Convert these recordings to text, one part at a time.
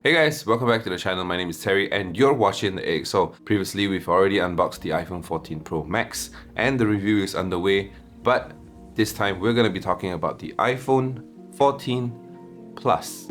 Hey guys, welcome back to the channel. My name is Terry and you're watching the Egg. So previously we've already unboxed the iPhone 14 Pro Max and the review is underway, but this time we're going to be talking about the iPhone 14 Plus.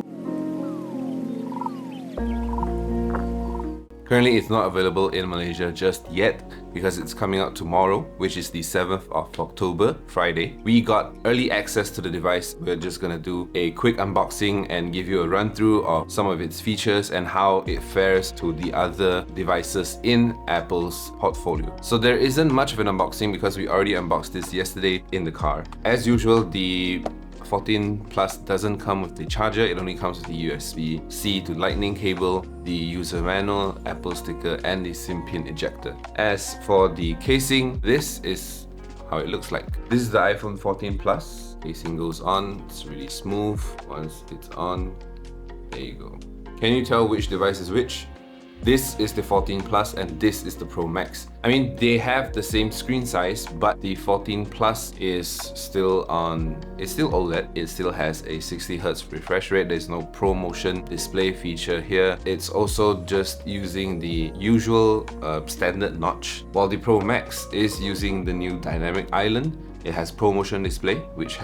Currently, it's not available in Malaysia just yet because it's coming out tomorrow, which is the 7th of October, Friday. We got early access to the device. We're just gonna do a quick unboxing and give you a run through of some of its features and how it fares to the other devices in Apple's portfolio. So there isn't much of an unboxing because we already unboxed this yesterday in the car. As usual, the 14 Plus doesn't come with the charger, it only comes with the USB-C to Lightning cable, the user manual, Apple sticker, and the SIM pin ejector. As for the casing, this is how it looks like. This is the iPhone 14 Plus. Casing goes on, it's really smooth. Once it's on, there you go. Can you tell which device is which? This is the 14 Plus and this is the Pro Max. I mean, they have the same screen size, but the 14 Plus is still it's still OLED. It still has a 60Hz refresh rate. There's no ProMotion display feature here. It's also just using the usual standard notch, while the Pro Max is using the new dynamic island. It has ProMotion display, which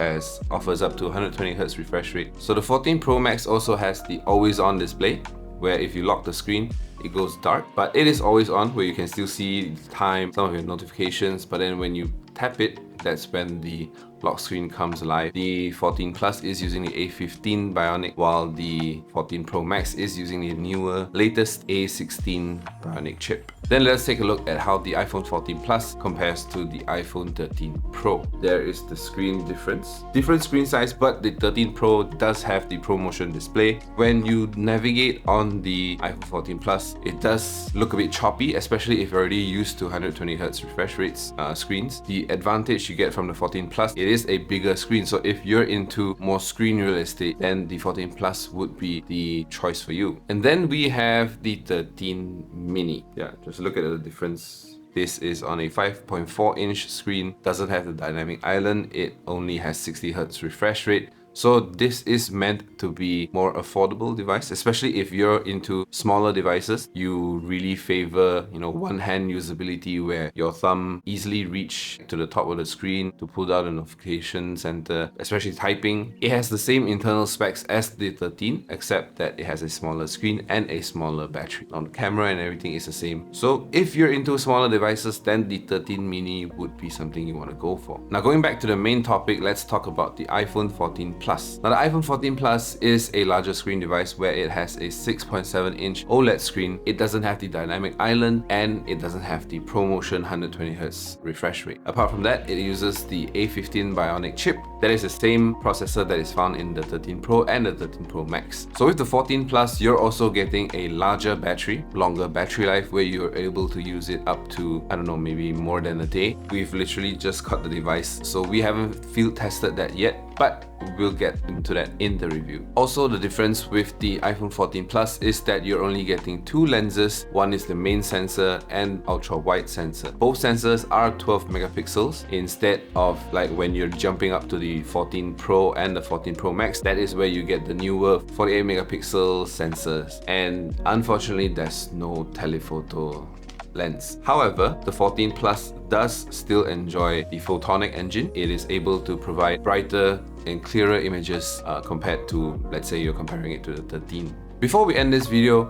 offers up to 120Hz refresh rate. So the 14 Pro Max also has the always on display, where if you lock the screen, it goes dark, but it is always on, where you can still see the time, some of your notifications, but then when you tap it, that's when the lock screen comes alive. The 14 Plus is using the A15 Bionic, while the 14 Pro Max is using the newer, latest A16 Bionic chip. Then let's take a look at how the iPhone 14 Plus compares to the iPhone 13 Pro. There is the screen difference. Different screen size, but the 13 Pro does have the ProMotion display. When you navigate on the iPhone 14 Plus, it does look a bit choppy, especially if you're already used to 120Hz refresh rates screens. The advantage you get from the 14 Plus, it is a bigger screen. So if you're into more screen real estate, then the 14 Plus would be the choice for you. And then we have the 13 Mini. Yeah, just look at the difference. This is on a 5.4-inch screen, doesn't have the dynamic island, it only has 60Hz refresh rate. So this is meant to be more affordable device, especially if you're into smaller devices. You really favor, one-hand usability where your thumb easily reach to the top of the screen to pull down the notification center, especially typing. It has the same internal specs as the 13, except that it has a smaller screen and a smaller battery. Now the camera and everything is the same. So if you're into smaller devices, then the 13 Mini would be something you want to go for. Now going back to the main topic, let's talk about the iPhone 14 Plus. Now the iPhone 14 Plus is a larger screen device where it has a 6.7-inch OLED screen. It doesn't have the dynamic island and it doesn't have the ProMotion 120Hz refresh rate. Apart from that, it uses the A15 Bionic chip. That is the same processor that is found in the 13 Pro and the 13 Pro Max. So with the 14 Plus, you're also getting a larger battery, longer battery life, where you're able to use it up to, I don't know, maybe more than a day. We've literally just got the device, so we haven't field tested that yet, but we'll get into that in the review. Also, the difference with the iPhone 14 Plus is that you're only getting two lenses. One is the main sensor and ultra wide sensor. Both sensors are 12 megapixels instead of like when you're jumping up to the 14 Pro and the 14 Pro Max. That is where you get the newer 48 megapixel sensors, and unfortunately there's no telephoto lens. However, the 14 Plus does still enjoy the photonic engine. It is able to provide brighter and clearer images compared to, let's say you're comparing it to the 13. Before we end this video,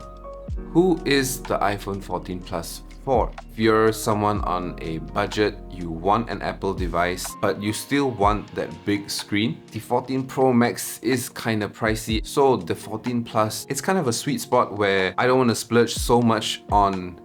who is the iPhone 14 Plus for? If you're someone on a budget, you want an Apple device, but you still want that big screen, the 14 Pro Max is kind of pricey. So the 14 Plus, it's kind of a sweet spot where I don't want to splurge so much on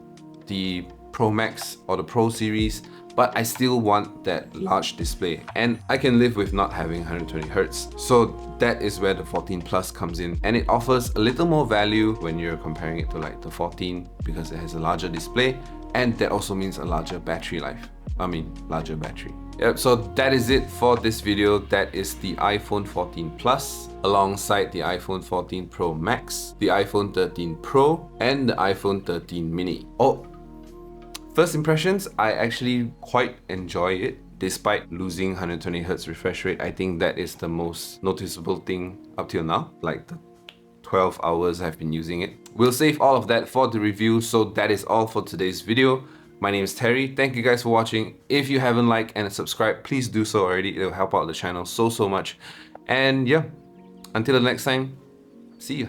the Pro Max or the Pro series, but I still want that large display and I can live with not having 120Hz. So that is where the 14 Plus comes in, and it offers a little more value when you're comparing it to like the 14 because it has a larger display, and that also means a larger battery life. Larger battery. Yep, so that is it for this video. That is the iPhone 14 Plus alongside the iPhone 14 Pro Max, the iPhone 13 Pro, and the iPhone 13 Mini. First impressions, I actually quite enjoy it despite losing 120Hz refresh rate. I think that is the most noticeable thing up till now. Like the 12 hours I've been using it. We'll save all of that for the review, so that is all for today's video. My name is Terry. Thank you guys for watching. If you haven't liked and subscribed, please do so already. It'll help out the channel so much. And yeah, until the next time, see ya.